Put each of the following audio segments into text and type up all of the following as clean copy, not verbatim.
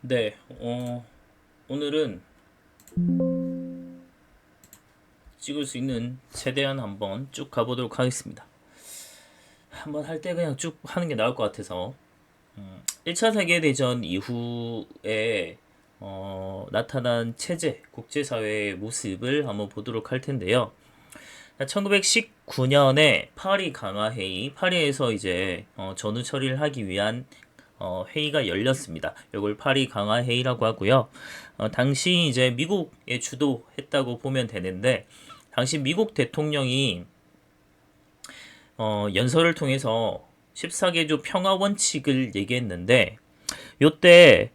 네, 오늘은 찍을 수 있는 최대한 한번 쭉 가보도록 하겠습니다. 한번 할 때 그냥 쭉 하는 게 나을 것 같아서 1차 세계대전 이후에 나타난 체제, 국제사회의 모습을 한번 보도록 할 텐데요. 1919년에 파리 강화회의, 파리에서 이제 전후 처리를 하기 위한 회의가 열렸습니다. 이걸 파리 강화 회의라고 하고요. 당시 이제 미국에 주도했다고 보면 되는데, 당시 미국 대통령이 연설을 통해서 14개조 평화 원칙을 얘기했는데, 요때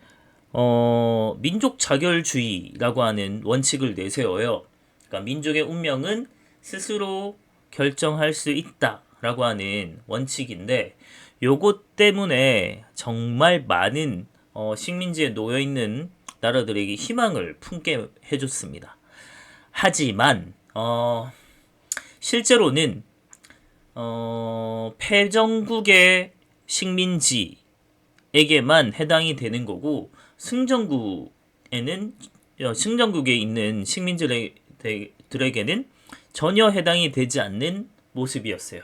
민족 자결주의라고 하는 원칙을 내세워요. 그러니까 민족의 운명은 스스로 결정할 수 있다라고 하는 원칙인데, 요것 때문에 정말 많은 식민지에 놓여 있는 나라들에게 희망을 품게 해줬습니다. 하지만 실제로는 패전국의 식민지에게만 해당이 되는 거고, 승전국에 있는 식민지들에게는 전혀 해당이 되지 않는 모습이었어요.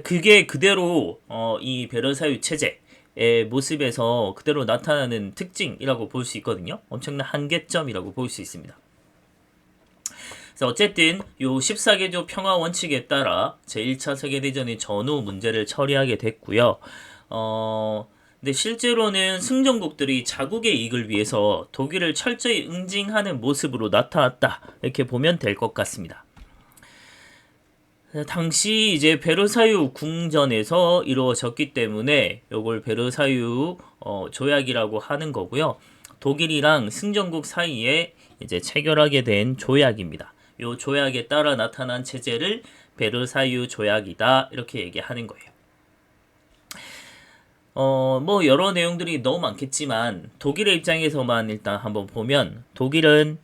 그게 그대로 이 베르사유 체제의 모습에서 그대로 나타나는 특징이라고 볼 수 있거든요. 엄청난 한계점이라고 볼 수 있습니다. 그래서 어쨌든 요 14개조 평화 원칙에 따라 제1차 세계대전의 전후 문제를 처리하게 됐고요. 근데 실제로는 승전국들이 자국의 이익을 위해서 독일을 철저히 응징하는 모습으로 나타났다. 이렇게 보면 될 것 같습니다. 당시 이제 베르사유 궁전에서 이루어졌기 때문에 이걸 베르사유 조약이라고 하는 거고요. 독일이랑 승전국 사이에 이제 체결하게 된 조약입니다. 이 조약에 따라 나타난 체제를 베르사유 조약이다 이렇게 얘기하는 거예요. 뭐 여러 내용들이 너무 많겠지만 독일의 입장에서만 일단 한번 보면 독일은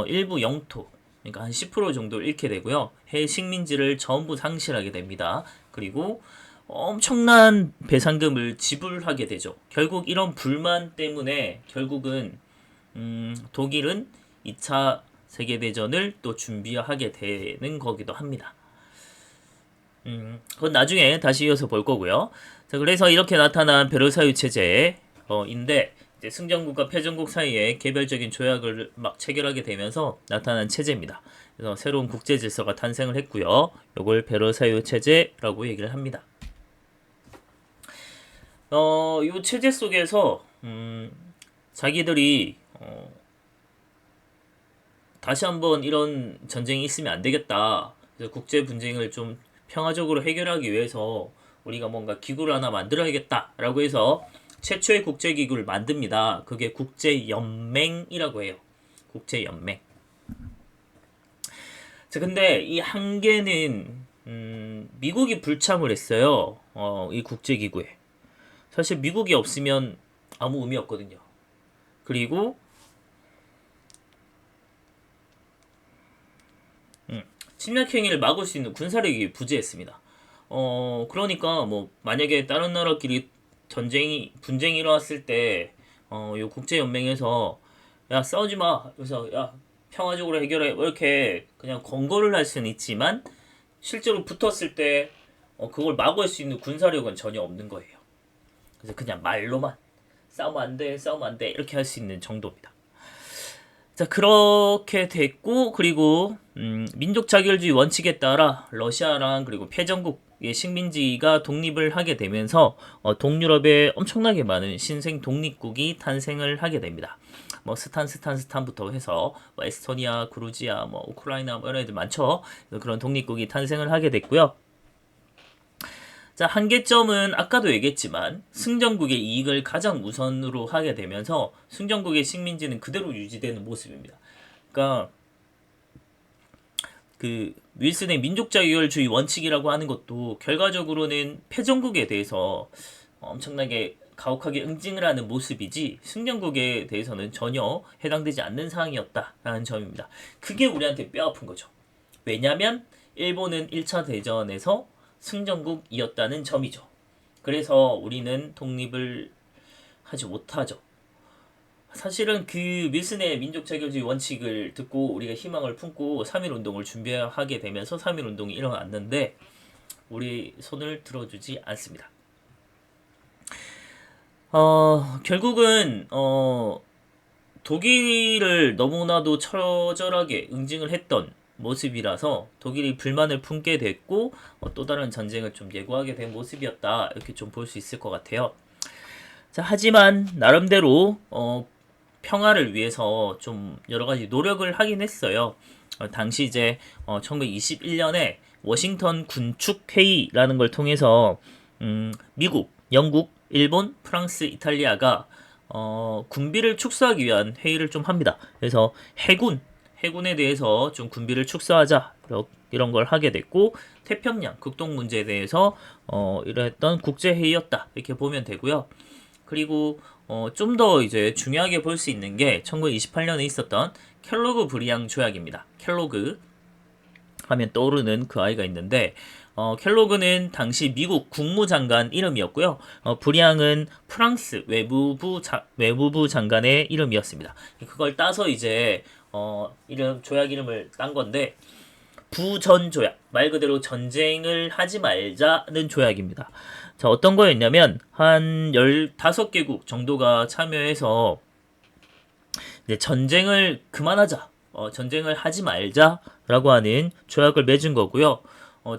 일부 영토, 그러니까 한 10% 정도를 잃게 되고요. 해외 식민지를 전부 상실하게 됩니다. 그리고 엄청난 배상금을 지불하게 되죠. 결국 이런 불만 때문에 결국은 독일은 2차 세계대전을 또 준비하게 되는 거기도 합니다. 그건 나중에 다시 이어서 볼 거고요. 자, 그래서 이렇게 나타난 베르사유 체제인데 이제 승전국과 패전국 사이에 개별적인 조약을 막 체결하게 되면서 나타난 체제입니다. 그래서 새로운 국제 질서가 탄생을 했고요. 이걸 베르사유 체제라고 얘기를 합니다. 이 체제 속에서 자기들이 다시 한번 이런 전쟁이 있으면 안 되겠다. 그래서 국제 분쟁을 좀 평화적으로 해결하기 위해서 우리가 뭔가 기구를 하나 만들어야겠다라고 해서 최초의 국제기구를 만듭니다. 그게 국제연맹이라고 해요. 국제연맹. 자, 근데 이 한계는 미국이 불참을 했어요. 이 국제기구에. 사실 미국이 없으면 아무 의미 없거든요. 그리고 침략행위를 막을 수 있는 군사력이 부재했습니다. 그러니까 뭐 만약에 다른 나라끼리 분쟁이 일어났을 때, 요 국제연맹에서 야 싸우지 마. 그래서 야 평화적으로 해결해. 이렇게 그냥 권고를 할 수는 있지만 실제로 붙었을 때 그걸 막을 수 있는 군사력은 전혀 없는 거예요. 그래서 그냥 말로만 싸우면 안 돼, 싸우면 안 돼 이렇게 할 수 있는 정도입니다. 자, 그렇게 됐고, 그리고 민족 자결주의 원칙에 따라 러시아랑 그리고 패전국의 식민지가 독립을 하게 되면서 동유럽에 엄청나게 많은 신생 독립국이 탄생을 하게 됩니다. 뭐 스탄부터 해서 뭐 에스토니아, 그루지아, 뭐 우크라이나 뭐 이런 애들 많죠. 그런 독립국이 탄생을 하게 됐고요. 자, 한계점은 아까도 얘기했지만 승전국의 이익을 가장 우선으로 하게 되면서 승전국의 식민지는 그대로 유지되는 모습입니다. 그러니까 그 윌슨의 민족자유주의 원칙이라고 하는 것도 결과적으로는 패전국에 대해서 엄청나게 가혹하게 응징을 하는 모습이지 승전국에 대해서는 전혀 해당되지 않는 사항이었다라는 점입니다. 그게 우리한테 뼈아픈 거죠. 왜냐하면 일본은 1차 대전에서 승전국이었다는 점이죠. 그래서 우리는 독립을 하지 못하죠. 사실은 그 밀슨의 민족 자결주의 원칙을 듣고 우리가 희망을 품고 3.1 운동을 준비하게 되면서 3.1 운동이 일어났는데 우리 손을 들어주지 않습니다. 결국은 독일을 너무나도 처절하게 응징을 했던 모습이라서 독일이 불만을 품게 됐고 또 다른 전쟁을 좀 예고하게 된 모습이었다, 이렇게 좀 볼 수 있을 것 같아요. 자, 하지만 나름대로 평화를 위해서 좀 여러 가지 노력을 하긴 했어요. 당시 이제 1921년에 워싱턴 군축 회의라는 걸 통해서 미국, 영국, 일본, 프랑스, 이탈리아가 군비를 축소하기 위한 회의를 좀 합니다. 그래서 해군에 대해서 좀 군비를 축소하자, 이런 걸 하게 됐고, 태평양 극동 문제에 대해서 이랬던 국제 회의였다, 이렇게 보면 되고요. 그리고 좀 더 이제 중요하게 볼 수 있는 게 1928년에 있었던 켈로그 브리앙 조약입니다. 켈로그 하면 떠오르는 그 아이가 있는데, 켈로그는 당시 미국 국무장관 이름이었고요. 브리앙은 프랑스 외무부 장관의 이름이었습니다. 그걸 따서 이제 조약 이름을 딴 건데, 부전 조약, 말 그대로 전쟁을 하지 말자는 조약입니다. 자, 어떤 거였냐면 한 15개국 정도가 참여해서 이제 전쟁을 그만하자, 전쟁을 하지 말자라고 하는 조약을 맺은 거고요.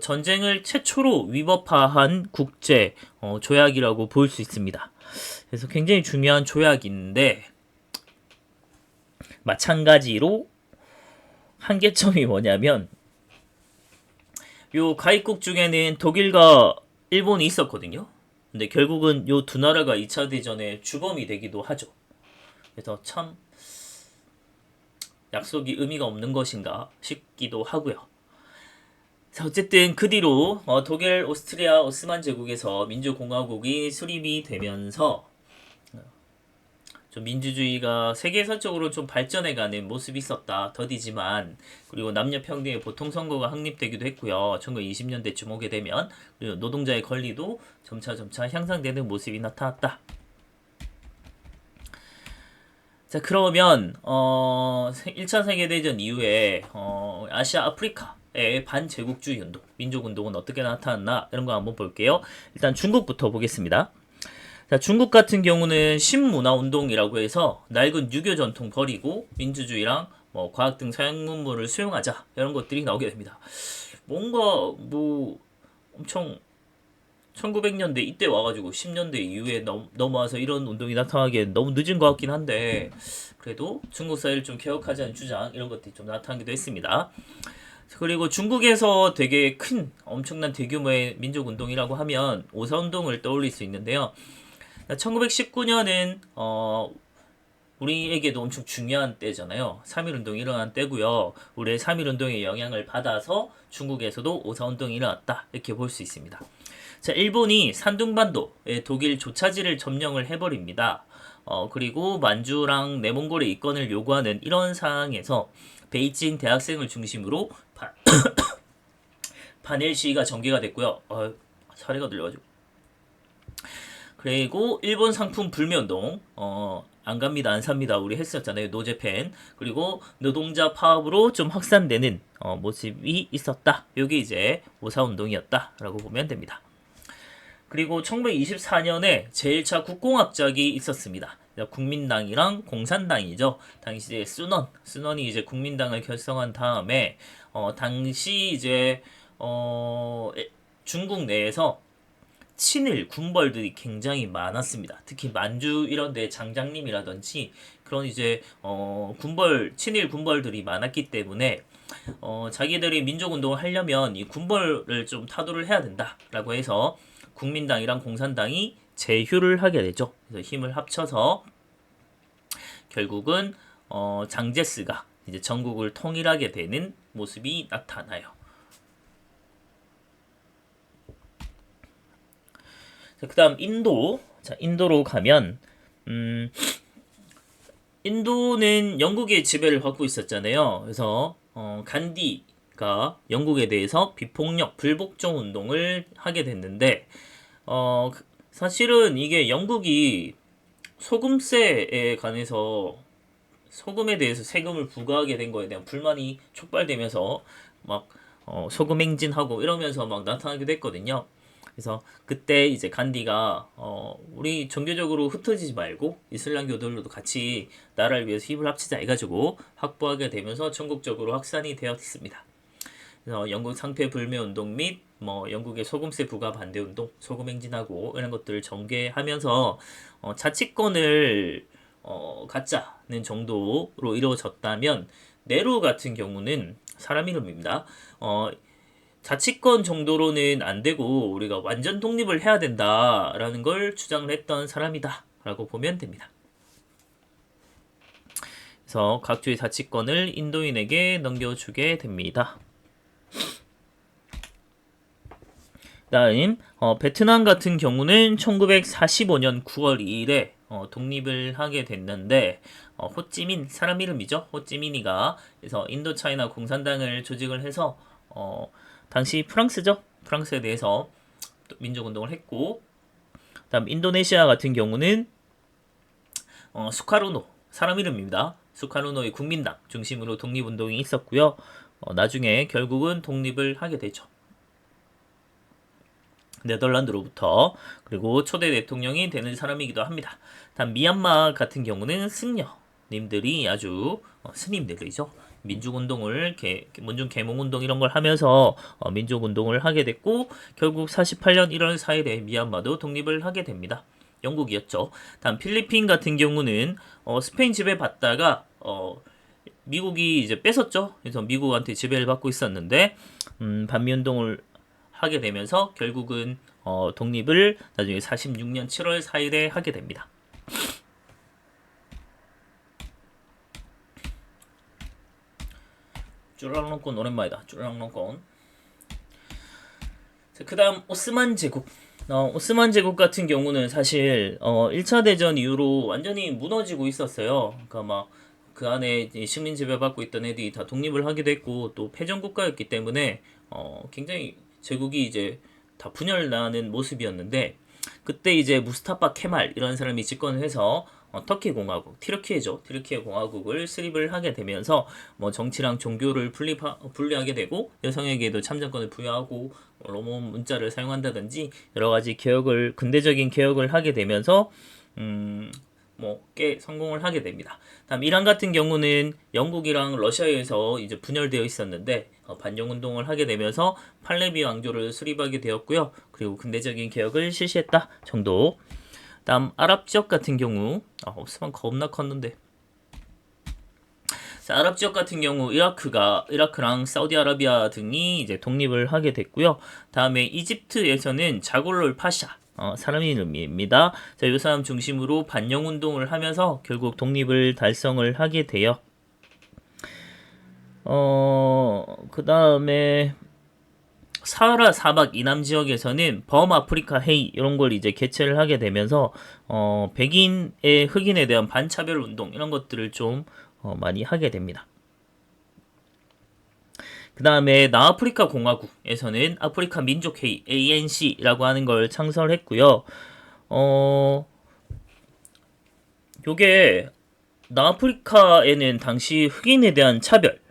전쟁을 최초로 위법화한 국제 조약이라고 볼 수 있습니다. 그래서 굉장히 중요한 조약인데, 마찬가지로 한계점이 뭐냐면, 요 가입국 중에는 독일과 일본이 있었거든요. 근데 결국은 요 두 나라가 2차 대전의 주범이 되기도 하죠. 그래서 참 약속이 의미가 없는 것인가 싶기도 하고요. 자, 어쨌든 그 뒤로 독일, 오스트리아, 오스만 제국에서 민주공화국이 수립이 되면서 좀 민주주의가 세계사적으로 좀 발전해가는 모습이 있었다, 더디지만. 그리고 남녀평등의 보통선거가 확립되기도 했고요. 1920년대쯤 오게 되면. 그리고 노동자의 권리도 점차 향상되는 모습이 나타났다. 자, 그러면 1차 세계대전 이후에 아시아, 아프리카의 반제국주의 운동, 민족운동은 어떻게 나타났나, 이런 거 한번 볼게요. 일단 중국부터 보겠습니다. 자, 중국 같은 경우는 신문화운동이라고 해서 낡은 유교 전통 버리고 민주주의랑 과학 등 서양 문물을 수용하자, 이런 것들이 나오게 됩니다. 뭔가 엄청 1900년대 이때 와가지고 10년대 이후에 넘어와서 이런 운동이 나타나기엔 너무 늦은 것 같긴 한데, 그래도 중국 사회를 좀 개혁하자는 주장, 이런 것들이 좀 나타나기도 했습니다. 그리고 중국에서 되게 엄청난 대규모의 민족운동이라고 하면 오사운동을 떠올릴 수 있는데요. 1919년은 우리에게도 엄청 중요한 때잖아요. 3.1운동이 일어난 때고요. 우리의 3.1운동의 영향을 받아서 중국에서도 오사운동이 일어났다, 이렇게 볼 수 있습니다. 자, 일본이 산둥반도의 독일 조차지를 점령을 해버립니다. 그리고 만주랑 내몽골의 이권을 요구하는 이런 상황에서 베이징 대학생을 중심으로 반일 시위가 전개가 됐고요. 사례가 들려가지고. 그리고 일본 상품 불매운동, 안 갑니다, 안 삽니다, 우리 했었잖아요, 노제팬. 그리고 노동자 파업으로 좀 확산되는 모습이 있었다. 요게 이제 오사운동이었다라고 보면 됩니다. 그리고 1924년에 제1차 국공합작이 있었습니다. 국민당이랑 공산당이죠. 당시 이제 순원이 이제 국민당을 결성한 다음에 당시 이제 중국 내에서 친일 군벌들이 굉장히 많았습니다. 특히 만주 이런 데 장장님이라든지 그런 이제 친일 군벌들이 많았기 때문에 자기들이 민족운동을 하려면 이 군벌을 좀 타도를 해야 된다라고 해서 국민당이랑 공산당이 제휴를 하게 되죠. 그래서 힘을 합쳐서 결국은 장제스가 이제 전국을 통일하게 되는 모습이 나타나요. 그 다음 인도. 자, 인도로 가면 인도는 영국의 지배를 받고 있었잖아요. 그래서 간디가 영국에 대해서 비폭력 불복종 운동을 하게 됐는데 사실은 이게 영국이 소금세에 관해서 소금에 대해서 세금을 부과하게 된 거에 대한 불만이 촉발되면서 막 소금 행진하고 이러면서 막 나타나기도 했거든요. 그래서 그때 이제 간디가 우리 종교적으로 흩어지지 말고 이슬람교들로도 같이 나라를 위해서 힘을 합치자 해가지고 확보하게 되면서 전국적으로 확산이 되었습니다. 그래서 영국 상패 불매 운동 및 뭐 영국의 소금세 부과 반대 운동, 소금 행진하고 이런 것들을 전개하면서 자치권을 갖자는 정도로 이루어졌다면 네로 같은 경우는 사람 이름입니다. 자치권 정도로는 안 되고 우리가 완전 독립을 해야 된다라는 걸 주장을 했던 사람이다라고 보면 됩니다. 그래서 각주의 자치권을 인도인에게 넘겨주게 됩니다. 다음 베트남 같은 경우는 1945년 9월 2일에 독립을 하게 됐는데 호찌민 사람 이름이죠. 호찌민이가 그래서 인도차이나 공산당을 조직을 해서 당시 프랑스죠. 프랑스에 대해서 민족운동을 했고 다음 인도네시아 같은 경우는 수카르노 사람 이름입니다. 수카르노의 국민당 중심으로 독립운동이 있었고요. 나중에 결국은 독립을 하게 되죠. 네덜란드로부터 그리고 초대 대통령이 되는 사람이기도 합니다. 다음 미얀마 같은 경우는 승려님들이 아주 스님들이죠. 민족운동을 문중 계몽운동 이런 걸 하면서 민족운동을 하게 됐고 결국 48년 1월 4일에 미얀마도 독립을 하게 됩니다. 영국이었죠. 다음 필리핀 같은 경우는 스페인 지배 받다가 미국이 이제 뺏었죠. 그래서 미국한테 지배를 받고 있었는데 반미운동을 하게 되면서 결국은 독립을 나중에 46년 7월 4일에 하게 됩니다. 쭈랑롱권 오랜만이다. 쭈랑롱권. 그 다음 오스만 제국. 오스만 제국 같은 경우는 사실 1차 대전 이후로 완전히 무너지고 있었어요. 그러니까 막 그 안에 식민 지배받고 있던 애들이 다 독립을 하기도 했고 또 패전 국가였기 때문에 굉장히 제국이 이제 다 분열나는 모습이었는데 그때 이제 무스타파 케말 이런 사람이 집권을 해서 터키 공화국, 티르키예죠. 티르키예 공화국을 수립을 하게 되면서 뭐 정치랑 종교를 분리하게 되고 여성에게도 참정권을 부여하고 로몬 문자를 사용한다든지 여러 가지 근대적인 개혁을 하게 되면서 꽤 성공을 하게 됩니다. 다음 이란 같은 경우는 영국이랑 러시아에 의해서 이제 분열되어 있었는데 반영 운동을 하게 되면서 팔레비 왕조를 수립하게 되었고요. 그리고 근대적인 개혁을 실시했다 정도. 다음 아랍 지역 같은 경우 없으면 겁나 컸는데. 자, 아랍 지역 같은 경우 이라크랑 사우디아라비아 등이 이제 독립을 하게 됐고요. 다음에 이집트에서는 자골롤 파샤 사람 이름입니다. 자, 이 사람 중심으로 반영 운동을 하면서 결국 독립을 달성을 하게 돼요. 그 다음에 사하라 사막 이남 지역에서는 범아프리카 회의 이런 걸 이제 개최를 하게 되면서 백인의 흑인에 대한 반차별 운동 이런 것들을 좀 많이 하게 됩니다. 그 다음에 남아프리카 공화국에서는 아프리카 민족회의 ANC라고 하는 걸 창설했고요. 요게 남아프리카에는 당시 흑인에 대한 차별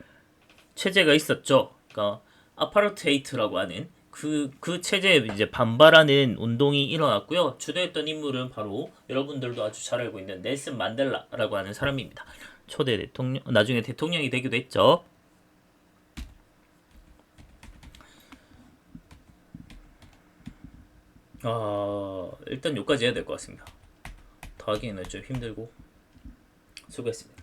체제가 있었죠. 그러니까 아파르테이트라고 하는 그 체제에 이제 반발하는 운동이 일어났고요. 주도했던 인물은 바로 여러분들도 아주 잘 알고 있는 넬슨 만델라라고 하는 사람입니다. 초대 대통령, 나중에 대통령이 되기도 했죠. 일단 여기까지 해야 될 것 같습니다. 더 하기에는 좀 힘들고 수고했습니다.